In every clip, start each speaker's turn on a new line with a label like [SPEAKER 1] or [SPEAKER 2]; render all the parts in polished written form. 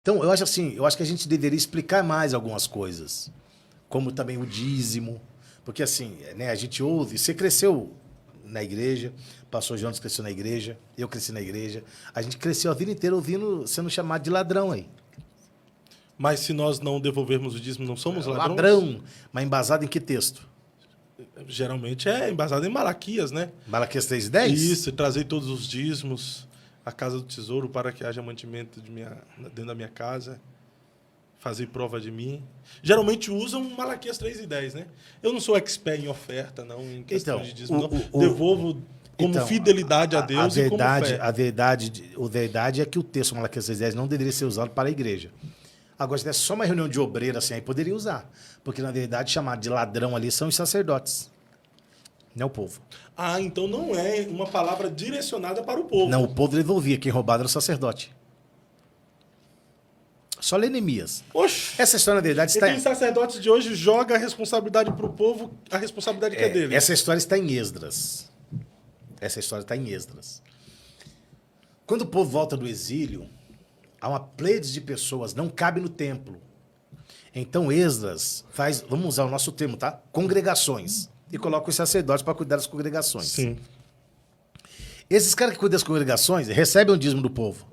[SPEAKER 1] Então, eu acho assim, eu acho que a gente deveria explicar mais algumas coisas, como também o dízimo, porque assim, né, a gente ouve, você cresceu na igreja, o pastor Jonas cresceu na igreja, eu cresci na igreja, a gente cresceu a vida inteira ouvindo, sendo chamado de ladrão aí.
[SPEAKER 2] Mas se nós não devolvermos o dízimo, não somos ladrões?
[SPEAKER 1] Ladrão, mas embasado em que texto?
[SPEAKER 2] Geralmente é embasado em Malaquias, né?
[SPEAKER 1] Malaquias 3:10?
[SPEAKER 2] Isso, trazei todos os dízimos à casa do tesouro para que haja mantimento dentro da minha casa. Fazer prova de mim. Geralmente usam Malaquias 3:10, né? Eu não sou expert em oferta, não, em questão
[SPEAKER 1] Então,
[SPEAKER 2] de dízimo, não. Devolvo como fidelidade a Deus e como fé.
[SPEAKER 1] A verdade é que o texto Malaquias 3:10 não deveria ser usado para a igreja. Agora, se tivesse só uma reunião de obreiro assim, aí poderia usar. Porque, na verdade, chamado de ladrão ali são os sacerdotes, não é o povo.
[SPEAKER 2] Ah, então não é uma palavra direcionada para o povo.
[SPEAKER 1] Não, o povo devolvia, quem roubava era o sacerdote. Só lê Neemias.
[SPEAKER 2] Oxe!
[SPEAKER 1] Essa história, na verdade,
[SPEAKER 2] Então os sacerdotes de hoje jogam a responsabilidade para o povo, a responsabilidade que é dele.
[SPEAKER 1] Essa história está em Esdras. Essa história está em Esdras. Quando o povo volta do exílio, há uma pleiade de pessoas, não cabe no templo. Então Esdras faz, vamos usar o nosso termo, tá? Congregações. E coloca os sacerdotes para cuidar das congregações.
[SPEAKER 2] Sim.
[SPEAKER 1] Esses caras que cuidam das congregações recebem o dízimo do povo.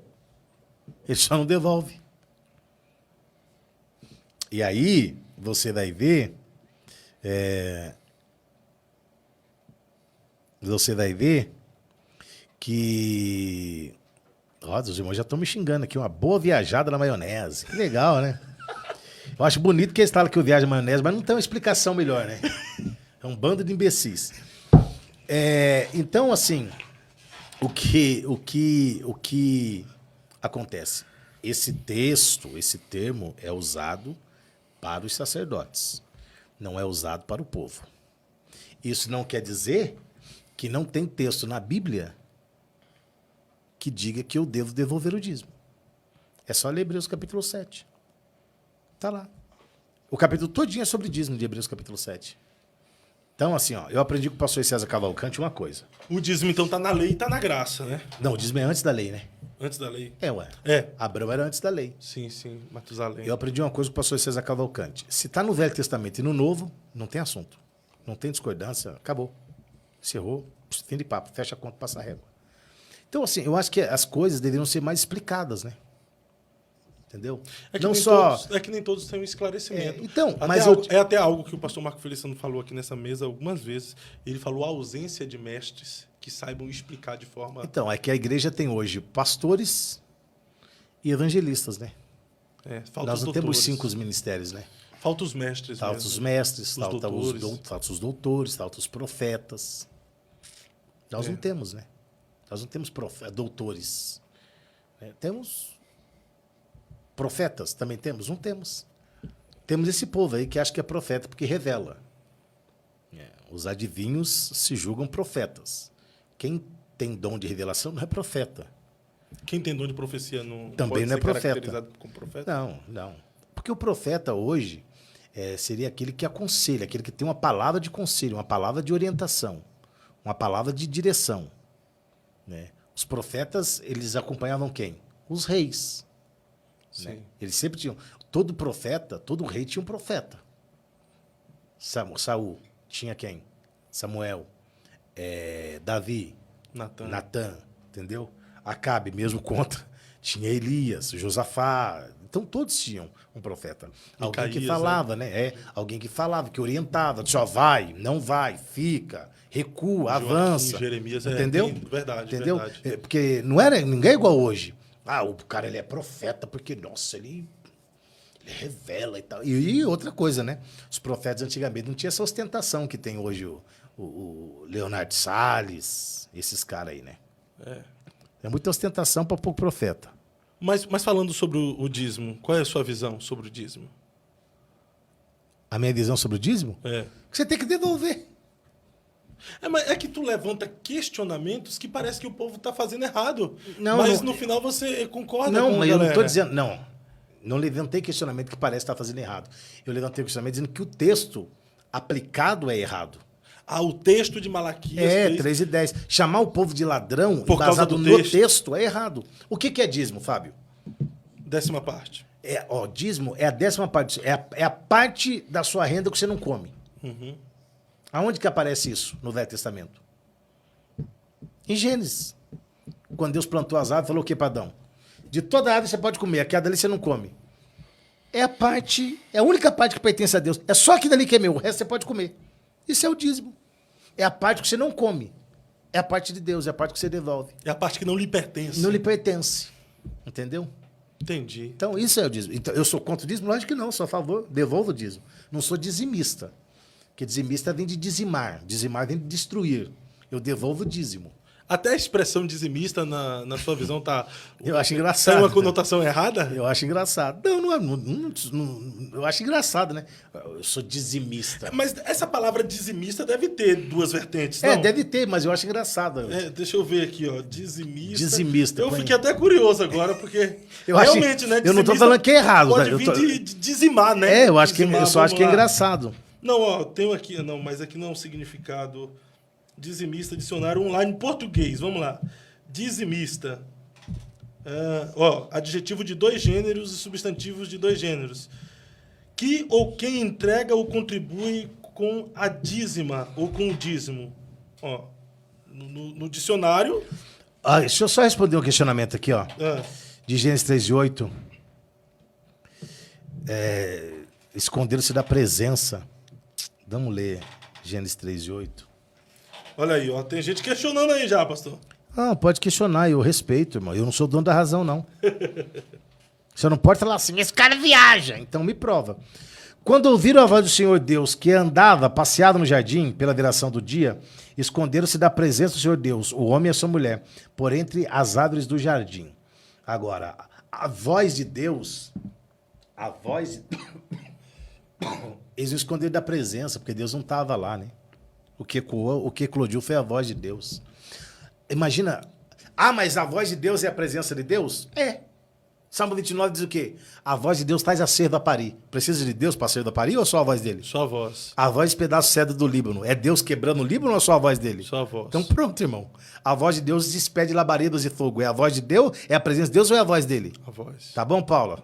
[SPEAKER 1] Eles só não devolvem. E aí, você vai ver... Você vai ver que... Ó, os irmãos já estão me xingando aqui. Uma boa viajada na maionese. Que legal, né? Eu acho bonito que eles falam que eu viajo na maionese, mas não tem uma explicação melhor, né? É um bando de imbecis. Então, assim, o que acontece? Esse texto, esse termo é usado para os sacerdotes. Não é usado para o povo. Isso não quer dizer que não tem texto na Bíblia que diga que eu devo devolver o dízimo. É só ler Hebreus capítulo 7. Está lá. O capítulo todinho é sobre dízimo de Hebreus capítulo 7. Então, assim, ó, eu aprendi com o pastor César Cavalcante uma coisa.
[SPEAKER 2] O dízimo, então, está na lei e está na graça, né?
[SPEAKER 1] Não, o dízimo é antes da lei, né?
[SPEAKER 2] Antes da lei.
[SPEAKER 1] Ué.
[SPEAKER 2] É.
[SPEAKER 1] Abraão era antes da lei.
[SPEAKER 2] Sim, Matusalém.
[SPEAKER 1] Eu aprendi uma coisa com o pastor César Cavalcante. Se está no Velho Testamento e no Novo, não tem assunto. Não tem discordância, acabou. Encerrou, fim de papo, fecha a conta, passa a régua. Então, assim, eu acho que as coisas deveriam ser mais explicadas, né? Entendeu?
[SPEAKER 2] É que nem todos têm um esclarecimento.
[SPEAKER 1] Então,
[SPEAKER 2] É até algo que o pastor Marco Feliciano falou aqui nessa mesa algumas vezes. Ele falou a ausência de mestres que saibam explicar de forma...
[SPEAKER 1] Então, é que a igreja tem hoje pastores e evangelistas, né? Nós não temos 5 ministérios, né?
[SPEAKER 2] Falta os mestres.
[SPEAKER 1] Falta os mestres, falta os doutores, falta os profetas. Nós não temos, né? Nós não temos doutores. Temos profetas, também temos? Não temos. Temos esse povo aí que acha que é profeta porque revela. Os adivinhos se julgam profetas. Quem tem dom de revelação não é profeta.
[SPEAKER 2] Quem tem dom de profecia não
[SPEAKER 1] também
[SPEAKER 2] pode
[SPEAKER 1] não é
[SPEAKER 2] ser
[SPEAKER 1] profeta.
[SPEAKER 2] Caracterizado como profeta?
[SPEAKER 1] Não. Porque o profeta hoje seria aquele que aconselha, aquele que tem uma palavra de conselho, uma palavra de orientação, uma palavra de direção. Né? Os profetas, eles acompanhavam quem? Os reis. Né? Eles sempre tinham... Todo profeta, todo rei tinha um profeta. Saul tinha quem? Samuel. Davi. Natã. Entendeu? Acabe, mesmo contra. Tinha Elias, Josafá. Então, todos tinham um profeta. Alguém que falava, né? Alguém que falava, que orientava. Só vai, não vai, fica, recua, avança.
[SPEAKER 2] Jeremias,
[SPEAKER 1] entendeu?
[SPEAKER 2] Verdade,
[SPEAKER 1] entendeu?
[SPEAKER 2] Verdade.
[SPEAKER 1] Porque ninguém é igual hoje. O cara, ele é profeta porque, nossa, ele revela e tal. E outra coisa, né? Os profetas antigamente não tinham essa ostentação que tem hoje o Leonardo Salles, esses caras aí, né? É muita ostentação para pouco profeta.
[SPEAKER 2] Mas falando sobre o dízimo, qual é a sua visão sobre o dízimo?
[SPEAKER 1] A minha visão sobre o dízimo? Que você tem que devolver.
[SPEAKER 2] Mas é que tu levanta questionamentos que parece que o povo está fazendo errado. No final você concorda com a galera.
[SPEAKER 1] Não, mas eu não estou dizendo... Não levantei questionamento que parece estar fazendo errado. Eu levantei questionamento dizendo que o texto aplicado é errado.
[SPEAKER 2] O texto de Malaquias...
[SPEAKER 1] 3:10. Chamar o povo de ladrão, baseado no texto, é errado. O que é dízimo, Fábio?
[SPEAKER 2] Décima parte.
[SPEAKER 1] Dízimo é a 10ª parte. É a parte da sua renda que você não come.
[SPEAKER 2] Uhum.
[SPEAKER 1] Aonde que aparece isso no Velho Testamento? Em Gênesis. Quando Deus plantou as árvores, falou o que para Adão? De toda árvore você pode comer, aquela dali você não come. É a única parte que pertence a Deus. É só aquilo dali que é meu, o resto você pode comer. Isso é o dízimo. É a parte que você não come. É a parte de Deus, é a parte que você devolve.
[SPEAKER 2] É a parte que não lhe pertence.
[SPEAKER 1] Não lhe pertence. Entendeu?
[SPEAKER 2] Entendi.
[SPEAKER 1] Então, isso é o dízimo. Então, eu sou contra o dízimo? Lógico que não, sou a favor, devolvo o dízimo. Não sou dizimista. Porque dizimista vem de dizimar. Dizimar vem de destruir. Eu devolvo o dízimo.
[SPEAKER 2] Até a expressão dizimista, na sua visão, tá...
[SPEAKER 1] Eu acho engraçado.
[SPEAKER 2] Tem uma conotação errada?
[SPEAKER 1] Eu acho engraçado. Eu acho engraçado, né? Eu sou dizimista.
[SPEAKER 2] Mas essa palavra dizimista deve ter duas vertentes, não?
[SPEAKER 1] Deve ter, mas eu acho engraçado.
[SPEAKER 2] Deixa eu ver aqui, ó. Dizimista.
[SPEAKER 1] Dizimista.
[SPEAKER 2] Eu fiquei até curioso agora, porque
[SPEAKER 1] eu
[SPEAKER 2] realmente, né?
[SPEAKER 1] Eu não tô falando que é errado.
[SPEAKER 2] Pode vir de dizimar, né?
[SPEAKER 1] Eu só acho que é engraçado.
[SPEAKER 2] Não, ó, tenho aqui... Não, mas aqui não é um significado... Dizimista, dicionário online em português. Vamos lá. Dizimista. Adjetivo de 2 gêneros e substantivos de 2 gêneros. Que ou quem entrega ou contribui com a dízima ou com o dízimo. Ó, no dicionário...
[SPEAKER 1] Deixa eu só responder um questionamento aqui, ó. De Gênesis 3:8. Esconderam-se da presença. Vamos ler Gênesis 3:8.
[SPEAKER 2] Olha aí, ó. Tem gente questionando aí já, pastor.
[SPEAKER 1] Pode questionar, eu respeito, irmão. Eu não sou dono da razão, não. Você não pode falar assim, esse cara viaja. Então me prova. Quando ouviram a voz do Senhor Deus, que andava, passeado no jardim, pela viração do dia, esconderam-se da presença do Senhor Deus, o homem e a sua mulher, por entre as árvores do jardim. Agora, a voz de Deus, eles não esconderam da presença, porque Deus não estava lá, né? O que eclodiu foi a voz de Deus. Imagina, mas a voz de Deus é a presença de Deus? Salmo 29 diz o quê? A voz de Deus traz a cerda a parir. Precisa de Deus para a cerda a parir ou só a voz dele?
[SPEAKER 2] Só a voz.
[SPEAKER 1] A voz de pedaço cedro do Líbano. É Deus quebrando o Líbano ou só a voz dele?
[SPEAKER 2] Só a voz.
[SPEAKER 1] Então pronto, irmão. A voz de Deus despede labaredas de fogo. É a voz de Deus? É a presença de Deus ou é a voz dele?
[SPEAKER 2] A voz.
[SPEAKER 1] Tá bom, Paula?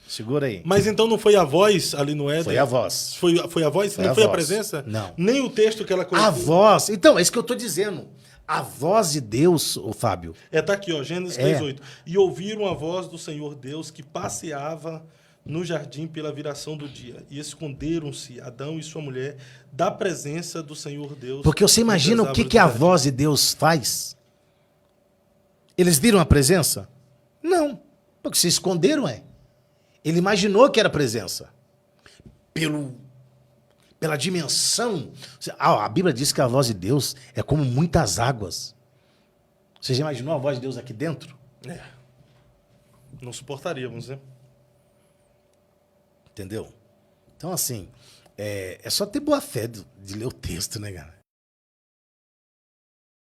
[SPEAKER 1] Segura aí.
[SPEAKER 2] Mas então não foi a voz ali no Éden?
[SPEAKER 1] Foi a voz.
[SPEAKER 2] Foi a voz? Não foi a presença?
[SPEAKER 1] Não.
[SPEAKER 2] Nem o texto que ela colocou?
[SPEAKER 1] A voz. Então, é isso que eu tô dizendo. A voz de Deus, ô Fábio.
[SPEAKER 2] Tá aqui, ó, Gênesis 3:8. E ouviram a voz do Senhor Deus que passeava no jardim pela viração do dia. E esconderam-se Adão e sua mulher da presença do Senhor Deus.
[SPEAKER 1] Porque você imagina o que a voz de Deus faz? Eles viram a presença? Não. Porque se esconderam, Ele imaginou que era presença. Pela dimensão. A Bíblia diz que a voz de Deus é como muitas águas. Você já imaginou a voz de Deus aqui dentro?
[SPEAKER 2] Não suportaríamos, né?
[SPEAKER 1] Entendeu? Então, assim, é só ter boa fé de ler o texto, né, cara?